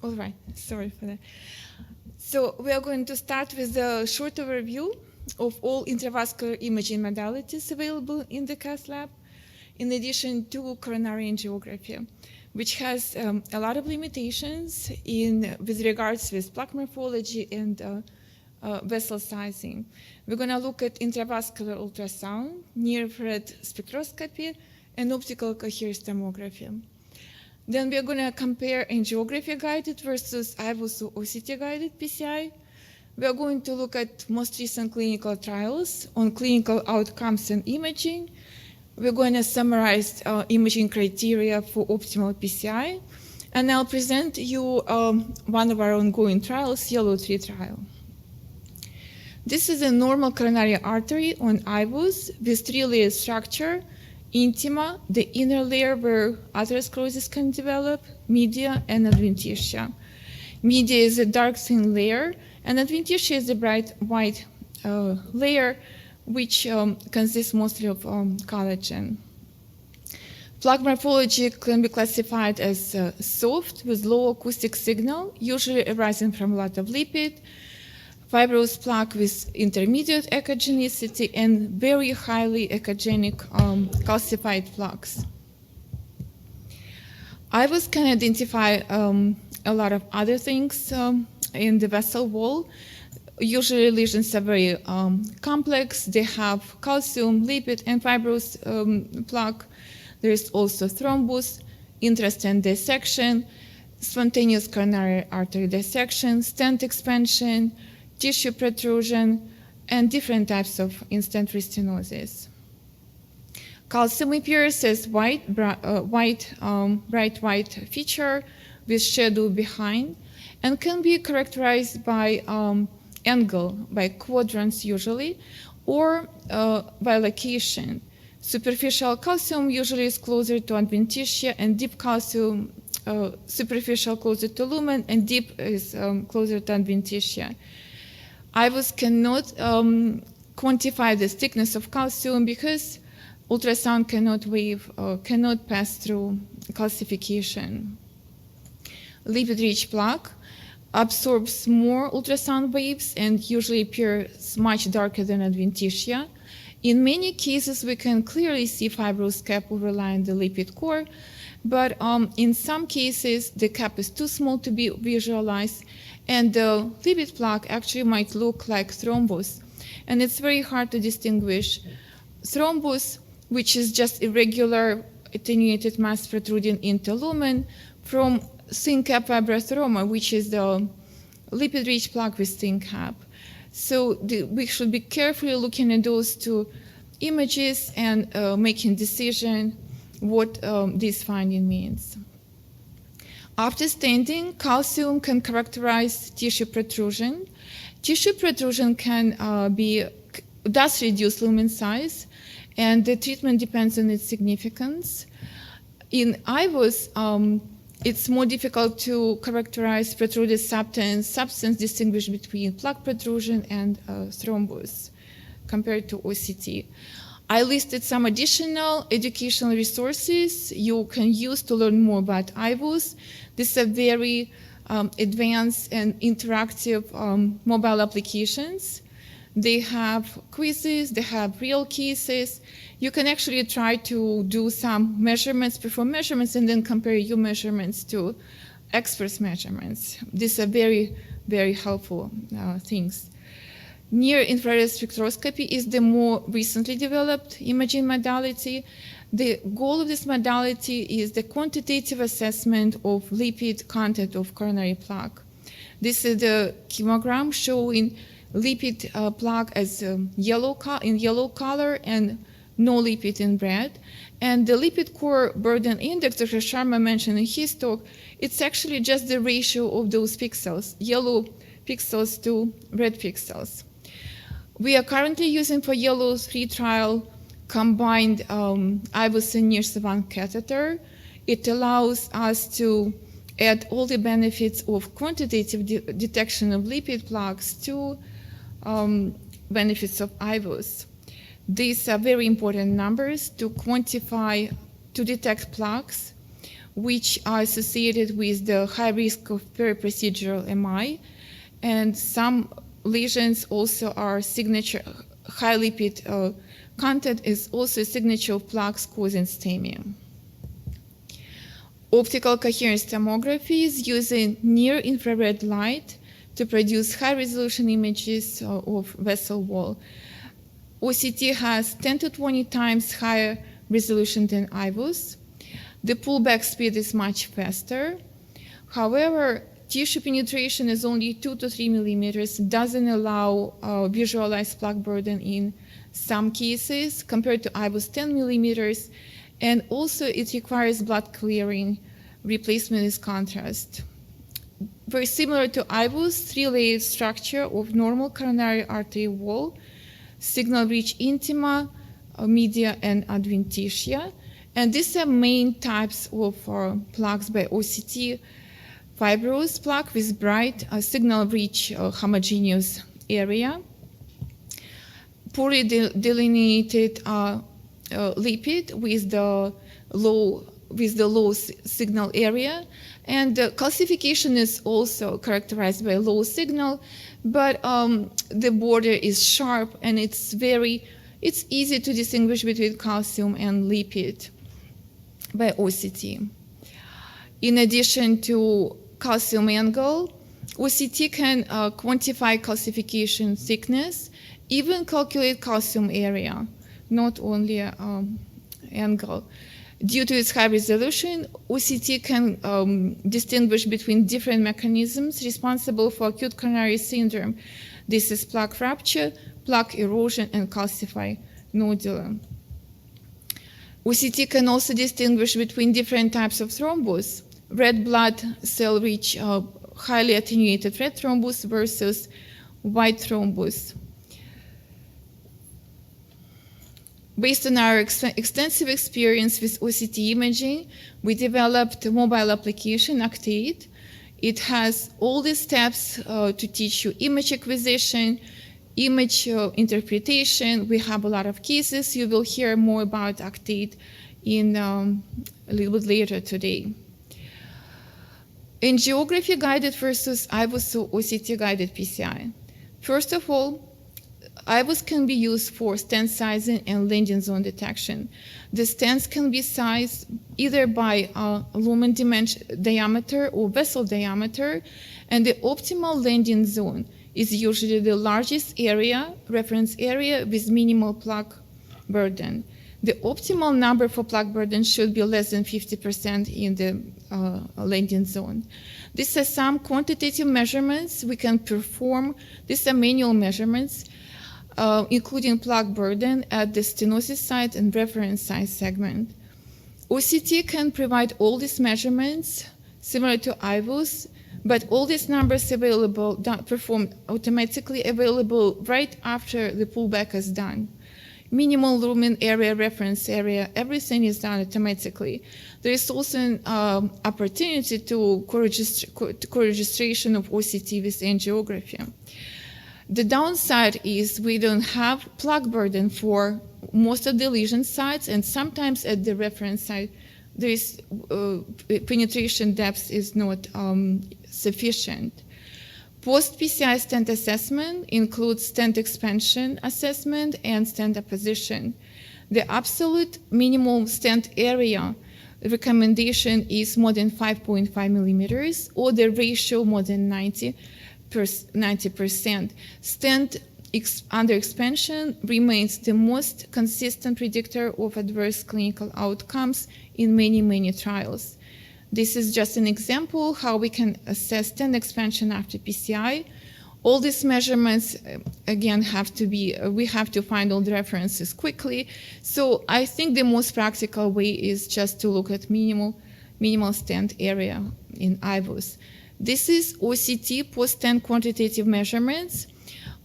All right, sorry for that. So we are going to start with a short overview of all intravascular imaging modalities available in the cath lab, in addition to coronary angiography, which has a lot of limitations with regards with plaque morphology and vessel sizing. We're going to look at intravascular ultrasound, near-infrared spectroscopy, and optical coherence tomography. Then we're going to compare angiography-guided versus IVUS or OCT-guided PCI. We're going to look at most recent clinical trials on clinical outcomes and imaging. We're going to summarize imaging criteria for optimal PCI. And I'll present you one of our ongoing trials, Yellow 3 trial. This is a normal coronary artery on IVUS with three-layer structure: intima, the inner layer where atherosclerosis can develop, media, and adventitia. Media is a dark thin layer, and adventitia is a bright white layer which consists mostly of collagen. Plaque morphology can be classified as soft with low acoustic signal, usually arising from a lot of lipid, fibrous plaque with intermediate echogenicity, and very highly echogenic calcified plaques. IVUS can identify a lot of other things in the vessel wall. Usually lesions are very complex. They have calcium, lipid, and fibrous plaque. There is also thrombus, intrastent dissection, spontaneous coronary artery dissection, stent expansion, tissue protrusion, and different types of in-stent restenosis. Calcium appears as bright white feature with shadow behind, and can be characterized by angle, by quadrants usually, or by location. Superficial calcium usually is closer to adventitia, and deep calcium, superficial closer to lumen, and deep is closer to adventitia. IVUS cannot quantify the thickness of calcium because ultrasound cannot pass through calcification. Lipid-rich plaque absorbs more ultrasound waves and usually appears much darker than adventitia. In many cases, we can clearly see fibrous cap overlying the lipid core, but in some cases, the cap is too small to be visualized, and the lipid plaque actually might look like thrombus. And it's very hard to distinguish thrombus, which is just irregular attenuated mass protruding into lumen, from thin cap fibrothroma, which is the lipid-rich plaque with thin cap. So we should be carefully looking at those two images and making decision what this finding means. After stenting, calcium can characterize tissue protrusion. Tissue protrusion does reduce lumen size, and the treatment depends on its significance. In IVUS, it's more difficult to characterize protruded substance distinguish between plaque protrusion and thrombus compared to OCT. I listed some additional educational resources you can use to learn more about IVUS. These are very advanced and interactive mobile applications. They have quizzes, they have real cases. You can actually try to do some measurements, perform measurements, and then compare your measurements to experts' measurements. These are very, very helpful things. Near-infrared spectroscopy is the more recently developed imaging modality. The goal of this modality is the quantitative assessment of lipid content of coronary plaque. This is the chemogram showing lipid plaque as in yellow color and no lipid in red. And the lipid core burden index Dr. Sharma mentioned in his talk, it's actually just the ratio of those pixels, yellow pixels to red pixels. We are currently using for Yellow 3 trial combined IVUS and near-savant catheter. It allows us to add all the benefits of quantitative detection of lipid plaques to benefits of IVUS. These are very important numbers to quantify, to detect plaques. which are associated with the high risk of peri-procedural MI, and some lesions also are signature. High lipid content is also a signature of plaques causing STEMI. Optical coherence tomography is using near-infrared light to produce high-resolution images of vessel wall. OCT has 10 to 20 times higher resolution than IVUS. The pullback speed is much faster. However, tissue penetration is only 2 to 3 millimeters, doesn't allow visualized plaque burden in some cases compared to IVUS 10 millimeters, and also it requires blood clearing. Replacement is contrast. Very similar to IVUS, three-layered structure of normal coronary artery wall, signal-rich intima, media, and adventitia. And these are main types of plaques by OCT. Fibrous plaque with bright signal-rich homogeneous area. Poorly delineated lipid with the low signal area, and calcification is also characterized by low signal, but the border is sharp, and it's easy to distinguish between calcium and lipid by OCT. In addition to calcium angle, OCT can quantify calcification thickness, even calculate calcium area, not only angle. Due to its high resolution, OCT can distinguish between different mechanisms responsible for acute coronary syndrome. This is plaque rupture, plaque erosion, and calcified nodule. OCT can also distinguish between different types of thrombus, red blood cell-rich, highly attenuated red thrombus versus white thrombus. Based on our extensive experience with OCT imaging, we developed a mobile application, Actate. It has all the steps to teach you image acquisition, image interpretation. We have a lot of cases. You will hear more about Actate in a little bit later today. Angiography-guided versus IVUS OCT-guided PCI. First of all, IVUS can be used for stent sizing and landing zone detection. The stents can be sized either by lumen diameter or vessel diameter, and the optimal landing zone is usually the largest area, reference area, with minimal plaque burden. The optimal number for plaque burden should be less than 50% in the landing zone. These are some quantitative measurements we can perform. These are manual measurements, including plaque burden at the stenosis site and reference site segment. OCT can provide all these measurements similar to IVUS, but all these numbers available, performed automatically available right after the pullback is done. Minimal lumen area, reference area, everything is done automatically. There is also an opportunity to co-registration of OCT with angiography. The downside is we don't have plaque burden for most of the lesion sites, and sometimes at the reference site, there is penetration depth is not sufficient. Post-PCI stent assessment includes stent expansion assessment and stent apposition. The absolute minimum stent area recommendation is more than 5.5 millimeters, or the ratio more than 90%. Stent under expansion remains the most consistent predictor of adverse clinical outcomes in many, many trials. This is just an example how we can assess stent expansion after PCI. All these measurements, again, we have to find all the references quickly. So I think the most practical way is just to look at minimal stent area in IVUS. This is OCT post-stent quantitative measurements,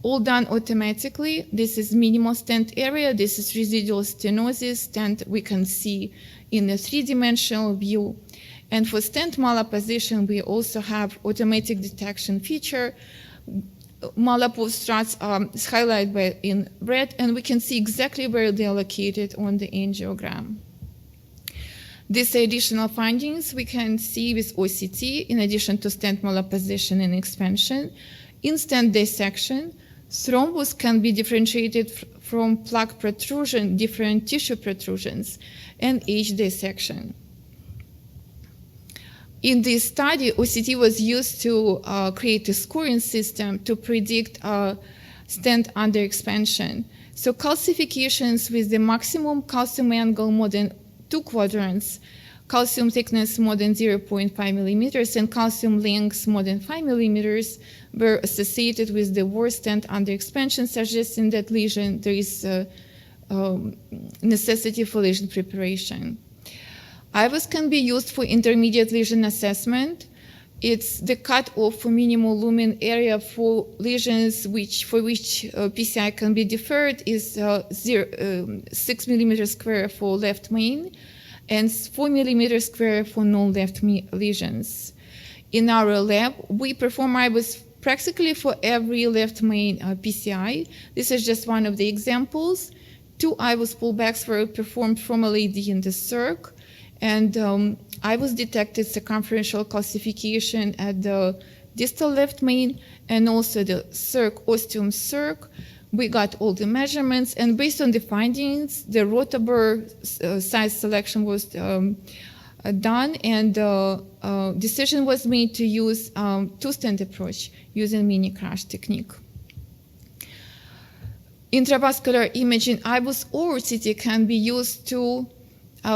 all done automatically. This is minimal stent area. This is residual stenosis stent we can see in a three-dimensional view. And for stent malapposition, we also have automatic detection feature. Malapose struts are highlighted in red, and we can see exactly where they are located on the angiogram. These additional findings we can see with OCT, in addition to stent malapposition and expansion. In stent dissection, thrombus can be differentiated from plaque protrusion, different tissue protrusions, and age dissection. In this study, OCT was used to create a scoring system to predict stent underexpansion. So calcifications with the maximum calcium angle more than 2 quadrants, calcium thickness more than 0.5 millimeters, and calcium length more than 5 millimeters were associated with the worst stent underexpansion, suggesting that there is necessity for lesion preparation. IVUS can be used for intermediate lesion assessment. It's the cutoff for minimal lumen area for lesions for which PCI can be deferred is 6 millimeters square for left main and 4 millimeters square for non-left lesions. In our lab, we perform IVUS practically for every left main PCI. This is just one of the examples. 2 IVUS pullbacks were performed from a lady in the circ, and IVUS detected circumferential calcification at the distal left main and also the circ, ostium circ. We got all the measurements, and based on the findings, the rotabur size selection was done, and decision was made to use two-stent approach using mini crash technique. Intravascular imaging, IVUS or CT, can be used to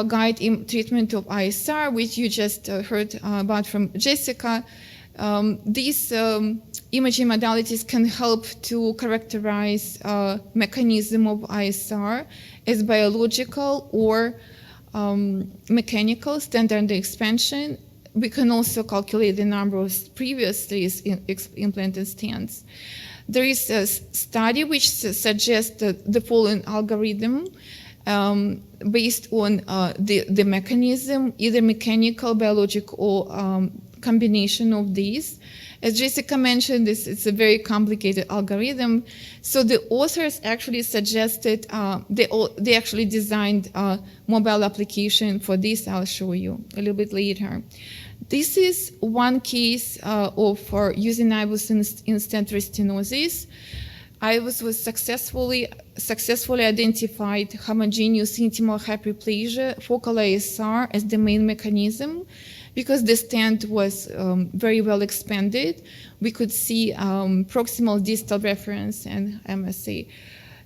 guide treatment of ISR, which you just heard about from Jessica. These imaging modalities can help to characterize mechanism of ISR as biological or mechanical standard expansion. We can also calculate the number of previously implanted stents. There is a study which suggests the following algorithm based on the mechanism, either mechanical, biological, or combination of these. As Jessica mentioned, it's a very complicated algorithm. So the authors actually suggested, they actually designed a mobile application for this. I'll show you a little bit later. This is one case of using IVUS in stent restenosis. IVUS was successfully identified homogeneous intimal hyperplasia, focal ISR as the main mechanism. Because the stent was very well expanded, we could see proximal distal reference and MSA.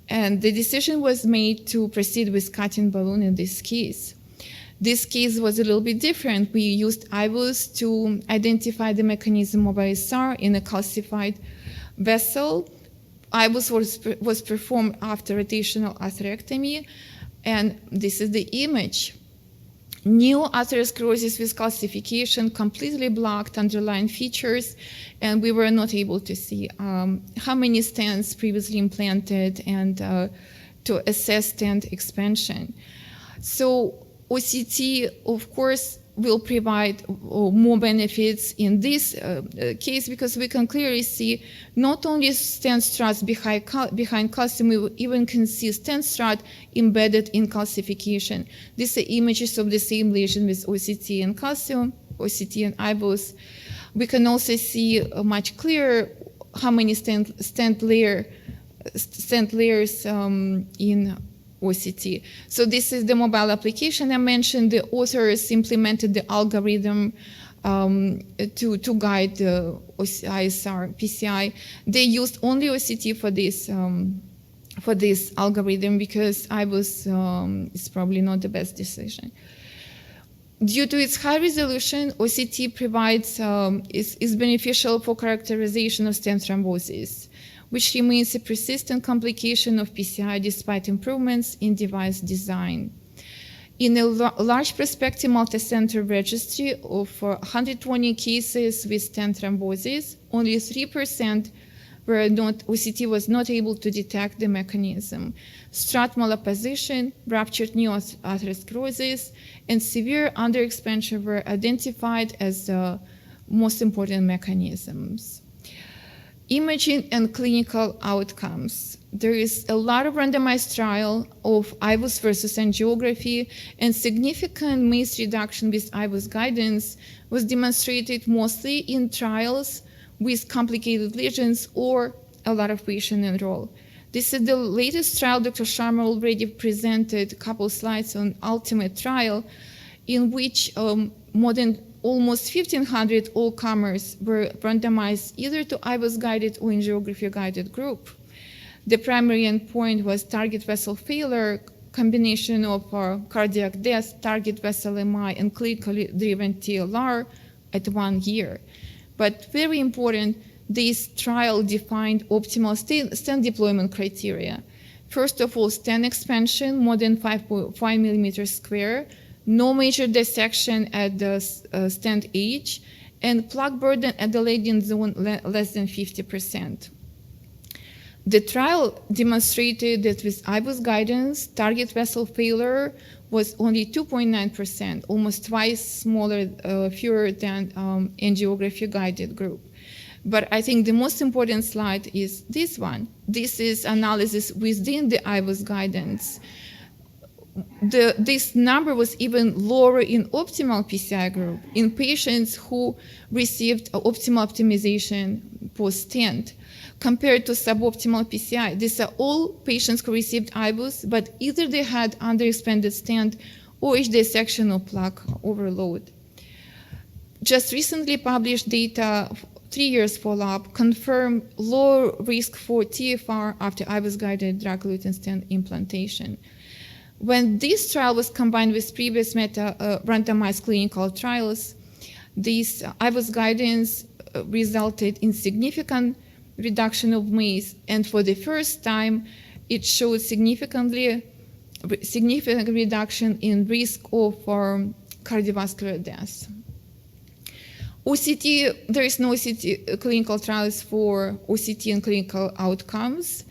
And the decision was made to proceed with cutting balloon in this case. This case was a little bit different. We used IVUS to identify the mechanism of ISR in a calcified vessel. IVUS was performed after rotational atherectomy, and this is the image. New atherosclerosis with calcification completely blocked underlying features, and we were not able to see how many stents previously implanted and to assess stent expansion. So OCT, of course, will provide more benefits in this case because we can clearly see not only stent struts behind calcium, we even can see stent strut embedded in calcification. These are images of the same lesion with OCT and calcium, OCT and IVUS. We can also see much clearer how many stent layers in OCT. So this is the mobile application I mentioned. The authors implemented the algorithm to guide the ISR PCI. They used only OCT for this algorithm because IVUS is probably not the best decision. Due to its high resolution, OCT provides is beneficial for characterization of stent thrombosis, which remains a persistent complication of PCI despite improvements in device design. In a large prospective multicenter registry of 120 cases with stent thrombosis, only 3% OCT was not able to detect the mechanism. Strut malapposition, ruptured new atherosclerosis, and severe underexpansion were identified as the most important mechanisms. Imaging and clinical outcomes. there is a lot of randomized trial of IVUS versus angiography, and significant MACE reduction with IVUS guidance was demonstrated mostly in trials with complicated lesions or a lot of patients enrolled. This is the latest trial. Dr. Sharma already presented a couple slides on Ultimate trial, in which more than almost 1,500 all-comers were randomized either to IVUS-guided or angiography-guided group. The primary endpoint was target vessel failure, combination of cardiac death, target vessel MI, and clinically driven TLR at 1 year. But very important, this trial defined optimal stent deployment criteria. First of all, stent expansion, more than 5.5 millimeters square, no major dissection at the stent edge, and plaque burden at the landing zone less than 50%. The trial demonstrated that with IVUS guidance, target vessel failure was only 2.9%, almost twice smaller, fewer than angiography-guided group. But I think the most important slide is this one. This is analysis within the IVUS guidance. This number was even lower in optimal PCI group, in patients who received optimal optimization post-stent, compared to suboptimal PCI. These are all patients who received IVUS, but either they had underexpanded stent or edge dissection or plaque overload. Just recently published data, 3 years follow-up, confirmed low risk for TFR after IVUS-guided drug-eluting stent implantation. When this trial was combined with previous randomized clinical trials, this IVUS guidance resulted in significant reduction of MACE, and for the first time, it showed significant reduction in risk of cardiovascular death. OCT, there is no OCT clinical trials for OCT and clinical outcomes,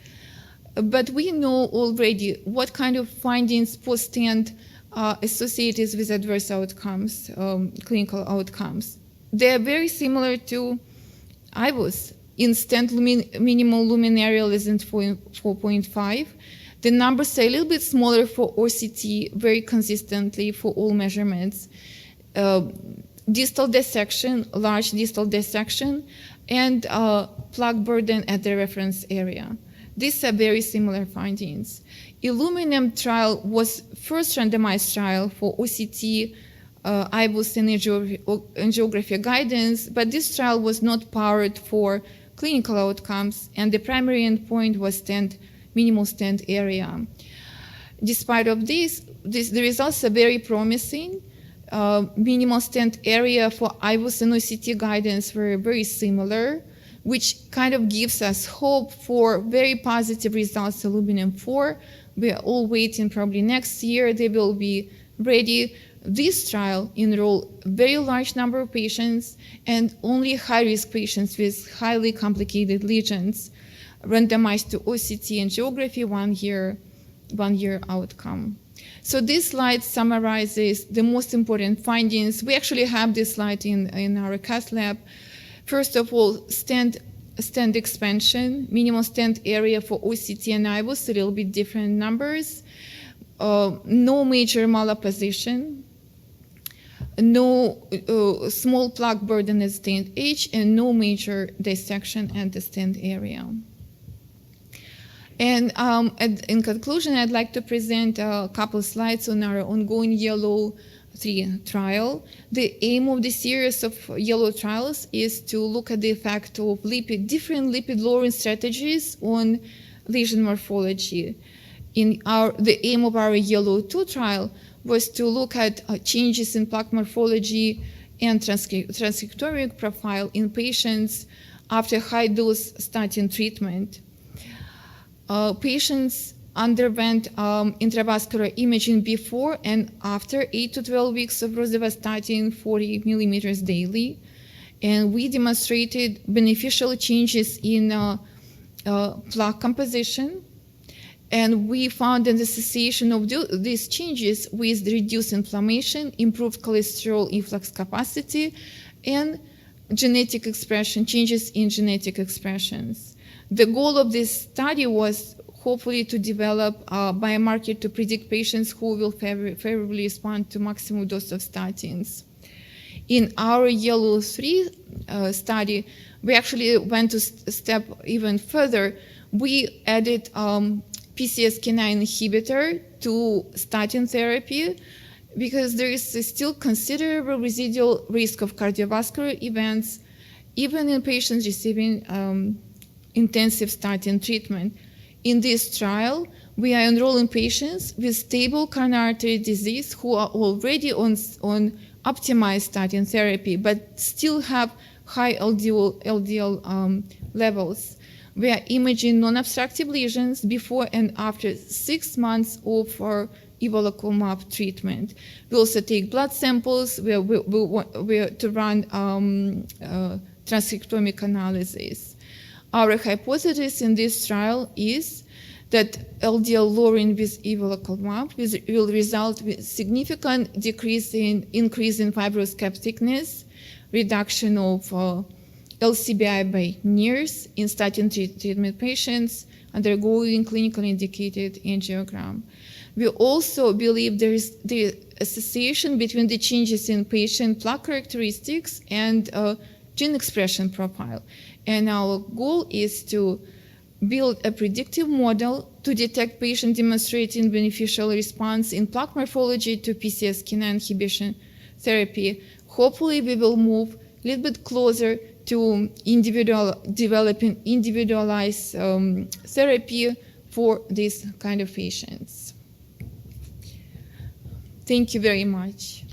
but we know already what kind of findings post-stent associated with adverse outcomes, clinical outcomes. They are very similar to IVUS. In stent minimal lumen area less than 4.5. The numbers are a little bit smaller for OCT, very consistently for all measurements. Distal dissection, large distal dissection, and plaque burden at the reference area. These are very similar findings. Illuminum trial was first randomized trial for OCT, IVUS, and angiography guidance, but this trial was not powered for clinical outcomes, and the primary endpoint was minimal stent area. Despite of this, the results are very promising. Minimal stent area for IVUS and OCT guidance were very similar, which kind of gives us hope for very positive results in Illuminum 4. We are all waiting, probably next year they will be ready. This trial enrolled a very large number of patients and only high-risk patients with highly complicated lesions, randomized to OCT angiography 1 year outcome. So this slide summarizes the most important findings. We actually have this slide in our cath lab. First of all, stent expansion, minimal stent area for OCT and IVUS, a little bit different numbers. No major malapposition, no small plaque burden at stent edge, and no major dissection at the stent area. And in conclusion, I'd like to present a couple slides on our ongoing Yellow 3 trial. The aim of the series of Yellow trials is to look at the effect of different lipid-lowering strategies on lesion morphology. The aim of our Yellow 2 trial was to look at changes in plaque morphology and transcriptomic profile in patients after high-dose statin treatment. Patients underwent intravascular imaging before and after 8 to 12 weeks of rosuvastatin 40 millimeters daily. And we demonstrated beneficial changes in plaque composition. And we found an association of these changes with reduced inflammation, improved cholesterol efflux capacity, and changes in genetic expressions. The goal of this study was hopefully to develop a biomarker to predict patients who will favorably respond to maximum dose of statins. In our Yellow 3 study, we actually went a step even further. We added PCSK9 inhibitor to statin therapy because there is still considerable residual risk of cardiovascular events, even in patients receiving intensive statin treatment. In this trial, we are enrolling patients with stable coronary artery disease who are already on optimized statin therapy, but still have high LDL levels. We are imaging non-obstructive lesions before and after 6 months of evolocumab treatment. We also take blood samples. We are to run transcriptomic analysis. Our hypothesis in this trial is that LDL lowering with evolocumab will result with significant increase in fibrous cap thickness, reduction of LCBI by nears in statin treatment patients undergoing clinically indicated angiogram. We also believe there is the association between the changes in patient plaque characteristics and gene expression profile. And our goal is to build a predictive model to detect patient demonstrating beneficial response in plaque morphology to PCSK9 inhibition therapy. Hopefully, we will move a little bit closer to developing individualized therapy for these kind of patients. Thank you very much.